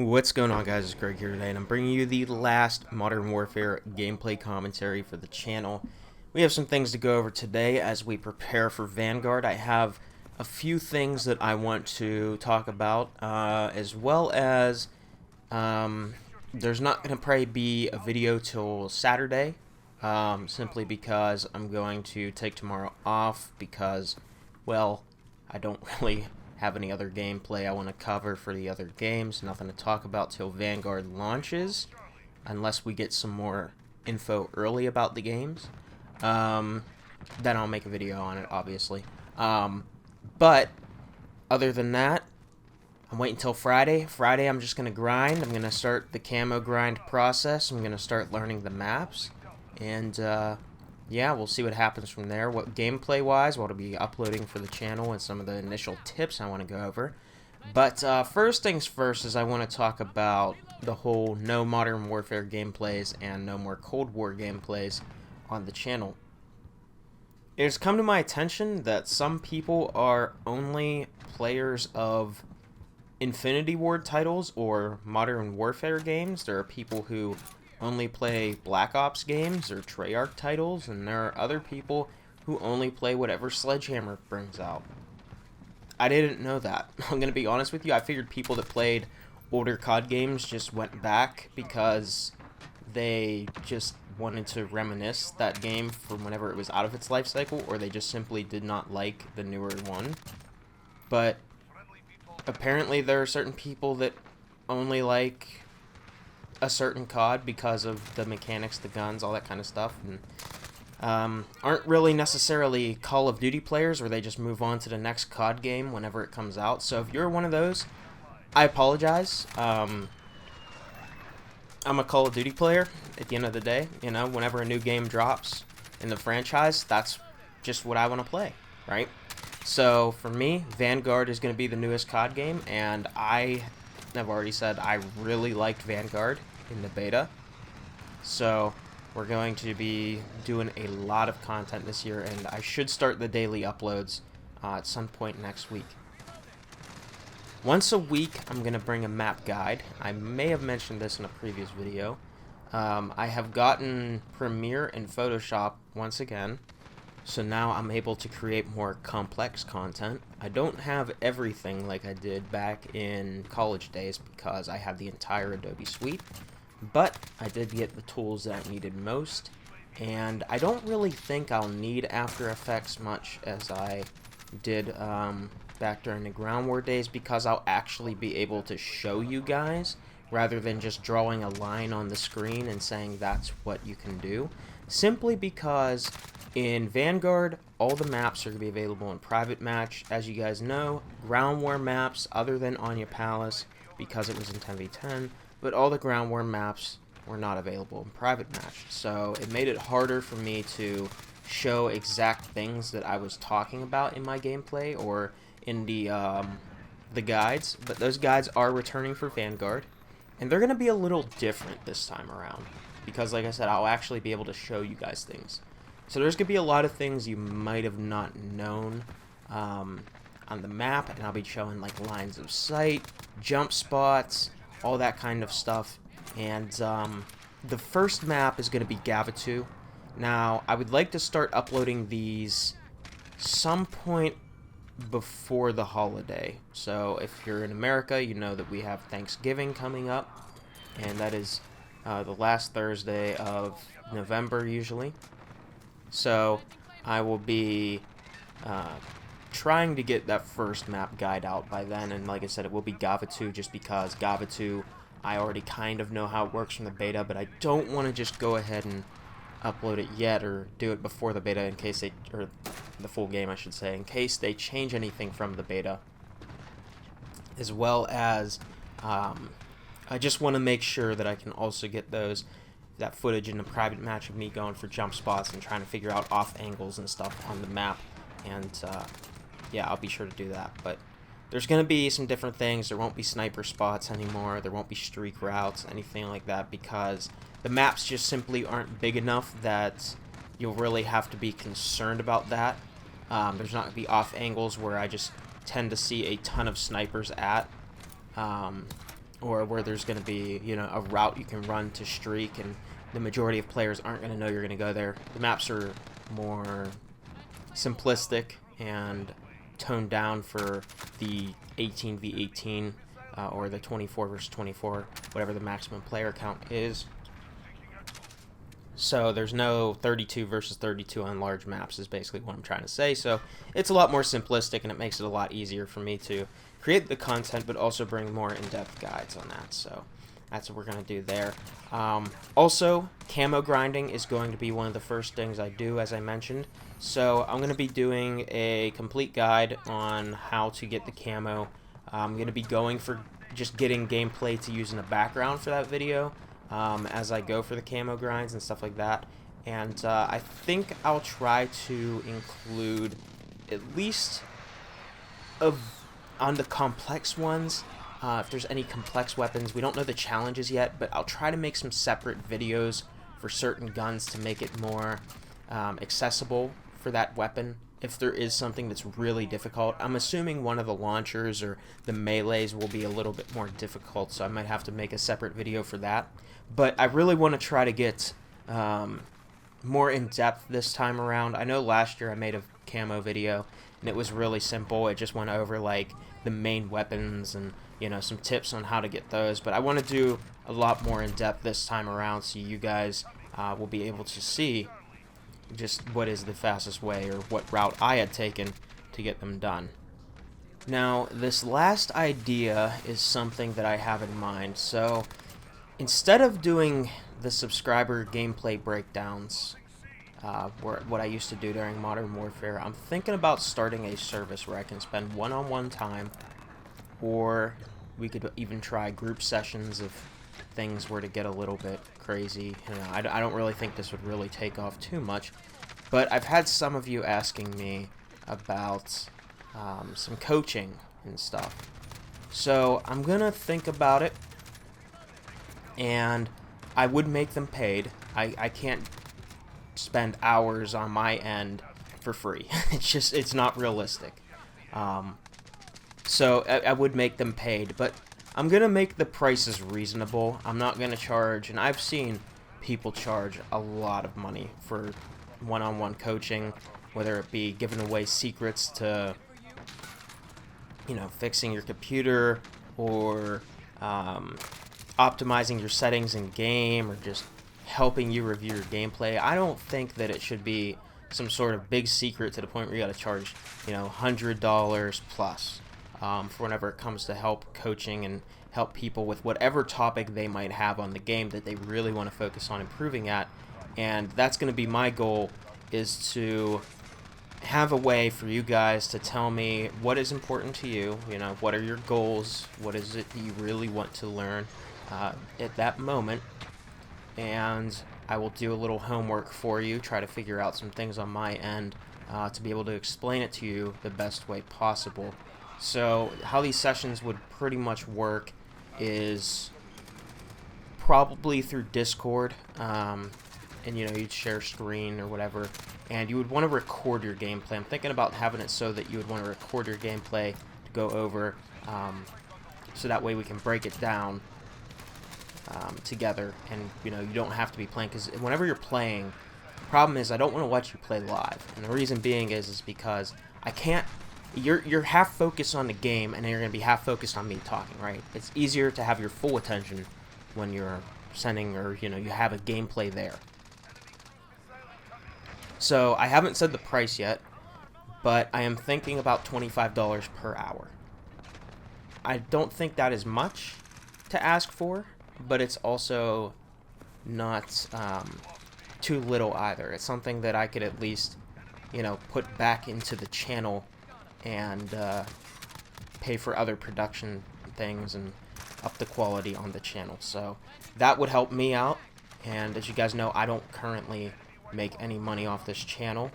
What's going on, guys? It's Greg here today, and I'm bringing you the last Modern Warfare gameplay commentary for the channel. We have some things to go over today as we prepare for Vanguard. I have a few things that I want to talk about, as well as there's not going to probably be a video till Saturday, simply because I'm going to take tomorrow off because, well, I don't really have any other gameplay I want to cover for the other games. Nothing to talk about till Vanguard launches, unless we get some more info early about the games. Then I'll make a video on it, obviously. But other than that, I'm waiting until Friday. Friday, I'm just gonna grind. I'm gonna start the camo grind process. I'm gonna start learning the maps, and yeah, we'll see what happens from there. What gameplay-wise, what I'll be uploading for the channel, and some of the initial tips I want to go over. But first things first is I want to talk about the whole no Modern Warfare gameplays and no more Cold War gameplays on the channel. It has come to my attention that some people are only players of Infinity Ward titles or Modern Warfare games. There are people who only play Black Ops games or Treyarch titles, and there are other people who only play whatever Sledgehammer brings out. I didn't know that. I'm going to be honest with you. I figured people that played older COD games just went back because they just wanted to reminisce that game from whenever it was out of its life cycle, or they just simply did not like the newer one. But apparently there are certain people that only like a certain COD because of the mechanics, the guns, all that kind of stuff, and aren't really necessarily Call of Duty players, where they just move on to the next COD game whenever it comes out. So if you're one of those, I apologize. I'm a Call of Duty player at the end of the day. You know, whenever a new game drops in the franchise, that's just what I want to play, right? So for me, Vanguard is going to be the newest COD game, and I've already said I really liked Vanguard in the beta. So we're going to be doing a lot of content this year, and I should start the daily uploads at some point next week. Once a week, I'm going to bring a map guide. I may have mentioned this in a previous video. I have gotten Premiere and Photoshop once again, so now I'm able to create more complex content. I don't have everything like I did back in college days because I had the entire Adobe suite, but I did get the tools that I needed most, and I don't really think I'll need After Effects much as I did back during the Ground War days, because I'll actually be able to show you guys rather than just drawing a line on the screen and saying that's what you can do, simply because in Vanguard, all the maps are going to be available in private match. As you guys know, Ground War maps, other than Anya Palace, because it was in 10v10, but all the Ground War maps were not available in private match. So it made it harder for me to show exact things that I was talking about in my gameplay or in the guides. But those guides are returning for Vanguard, and they're going to be a little different this time around, because like I said, I'll actually be able to show you guys things. So there's going to be a lot of things you might have not known on the map, and I'll be showing like lines of sight, jump spots, all that kind of stuff. And the first map is going to be Gavatu. Now, I would like to start uploading these some point before the holiday. So if you're in America, you know that we have Thanksgiving coming up, and that is the last Thursday of November usually. So I will be trying to get that first map guide out by then, and like I said, it will be Gavatu, just because Gavatu, I already kind of know how it works from the beta, but I don't want to just go ahead and upload it yet, or do it before the beta in case they, or the full game I should say, in case they change anything from the beta. As well as, I just want to make sure that I can also get that footage in a private match of me going for jump spots and trying to figure out off angles and stuff on the map, and yeah, I'll be sure to do that. But there's going to be some different things. There won't be sniper spots anymore, there won't be streak routes, anything like that, because the maps just simply aren't big enough that you'll really have to be concerned about that. There's not going to be off angles where I just tend to see a ton of snipers at. or where there's going to be, you know, a route you can run to streak, and the majority of players aren't going to know you're going to go there. The maps are more simplistic and toned down for the 18v18 or the 24 versus 24, whatever the maximum player count is. So there's no 32 versus 32 on large maps is basically what I'm trying to say. So it's a lot more simplistic, and it makes it a lot easier for me to create the content, but also bring more in-depth guides on that. So that's what we're going to do there. Also, camo grinding is going to be one of the first things I do, as I mentioned. So I'm going to be doing a complete guide on how to get the camo. I'm going to be going for just getting gameplay to use in the background for that video as I go for the camo grinds and stuff like that. And I think I'll try to include at least on the complex ones, if there's any complex weapons. We don't know the challenges yet, but I'll try to make some separate videos for certain guns to make it more accessible for that weapon. If there is something that's really difficult, I'm assuming one of the launchers or the melees will be a little bit more difficult, so I might have to make a separate video for that. But I really want to try to get more in-depth this time around. I know last year I made a camo video, and it was really simple. It just went over like the main weapons and, you know, some tips on how to get those. But I want to do a lot more in-depth this time around, so you guys will be able to see just what is the fastest way or what route I had taken to get them done. Now, this last idea is something that I have in mind. So instead of doing the subscriber gameplay breakdowns, what I used to do during Modern Warfare, I'm thinking about starting a service where I can spend one-on-one time, or we could even try group sessions if things were to get a little bit crazy. You know, I don't really think this would really take off too much, but I've had some of you asking me about some coaching and stuff. So I'm gonna think about it, and I would make them paid. I can't spend hours on my end for free. It's not realistic. So I would make them paid, but I'm gonna make the prices reasonable. I'm not gonna charge, and I've seen people charge a lot of money for one-on-one coaching, whether it be giving away secrets to, you know, fixing your computer, or optimizing your settings in game, or just helping you review your gameplay. I don't think that it should be some sort of big secret to the point where you gotta charge, you know, $100 plus for whenever it comes to help coaching and help people with whatever topic they might have on the game that they really want to focus on improving at. And that's going to be my goal, is to have a way for you guys to tell me what is important to you. You know, what are your goals? What is it that you really want to learn at that moment? And I will do a little homework for you, try to figure out some things on my end to be able to explain it to you the best way possible. So how these sessions would pretty much work is probably through Discord, and you know, you'd share screen or whatever, and you would want to record your gameplay. I'm thinking about having it so that you would want to record your gameplay to go over, so that way we can break it down together, and you know, you don't have to be playing, because whenever you're playing, the problem is I don't want to let you play live, and the reason being is because I can't. You're half focused on the game, and then you're going to be half focused on me talking, right? It's easier to have your full attention when you're sending, or, you know, you have a gameplay there. So I haven't said the price yet, but I am thinking about $25 per hour. I don't think that is much to ask for, but it's also not too little either. It's something that I could at least, you know, put back into the channel and pay for other production things and up the quality on the channel. So that would help me out, and as you guys know, I don't currently make any money off this channel,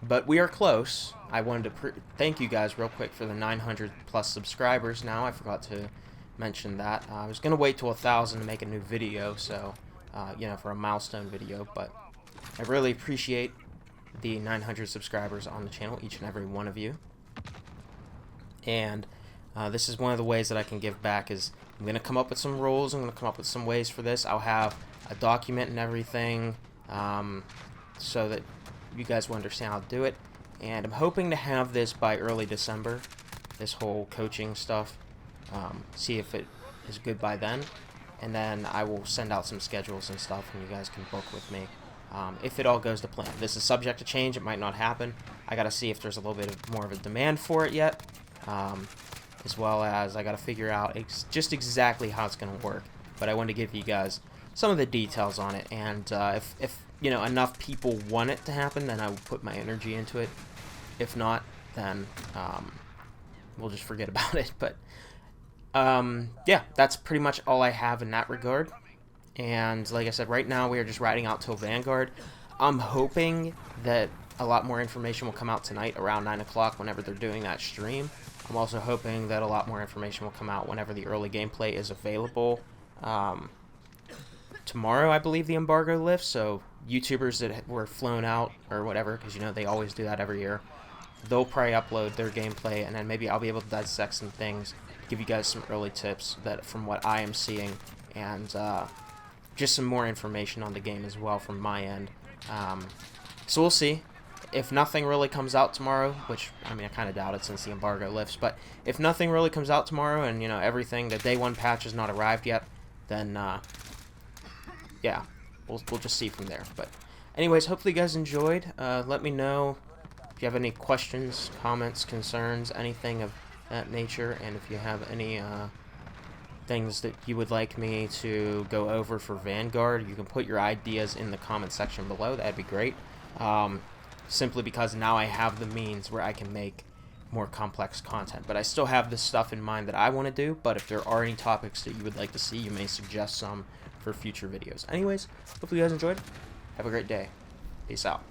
but we are close. I wanted to thank you guys real quick for the 900 plus subscribers now. I forgot to mention that. I was gonna wait till 1,000 to make a new video, so you know, for a milestone video, but I really appreciate the 900 subscribers on the channel, each and every one of you. And This is one of the ways that I can give back. Is I'm going to come up with some rules. I'm going to come up with some ways for this. I'll have a document and everything, so that you guys will understand how to do it. And I'm hoping to have this by early December, this whole coaching stuff. See if it is good by then. And then I will send out some schedules and stuff, and you guys can book with me. If it all goes to plan. This is subject to change. It might not happen. I got to see if there's a little bit more of a demand for it yet. As well as I got to figure out just exactly how it's going to work. But I wanted to give you guys some of the details on it. And if you know, enough people want it to happen, then I will put my energy into it. If not, then we'll just forget about it. But yeah, that's pretty much all I have in that regard. And like I said, right now we are just riding out till Vanguard. I'm hoping that a lot more information will come out tonight around 9 o'clock whenever they're doing that stream. I'm also hoping that a lot more information will come out whenever the early gameplay is available. Tomorrow, I believe, the embargo lifts, so YouTubers that were flown out or whatever, because you know they always do that every year, they'll probably upload their gameplay, and then maybe I'll be able to dissect some things, give you guys some early tips that from what I am seeing, and just some more information on the game as well from my end. So we'll see. If nothing really comes out tomorrow, which, I mean, I kind of doubt it since the embargo lifts, but if nothing really comes out tomorrow and, you know, everything, the day one patch has not arrived yet, then, yeah, we'll just see from there. But anyways, hopefully you guys enjoyed. Let me know if you have any questions, comments, concerns, anything of that nature, and if you have any things that you would like me to go over for Vanguard, you can put your ideas in the comment section below. That'd be great. Simply because now I have the means where I can make more complex content. But I still have this stuff in mind that I want to do, but if there are any topics that you would like to see, you may suggest some for future videos. Anyways, hopefully you guys enjoyed. Have a great day. Peace out.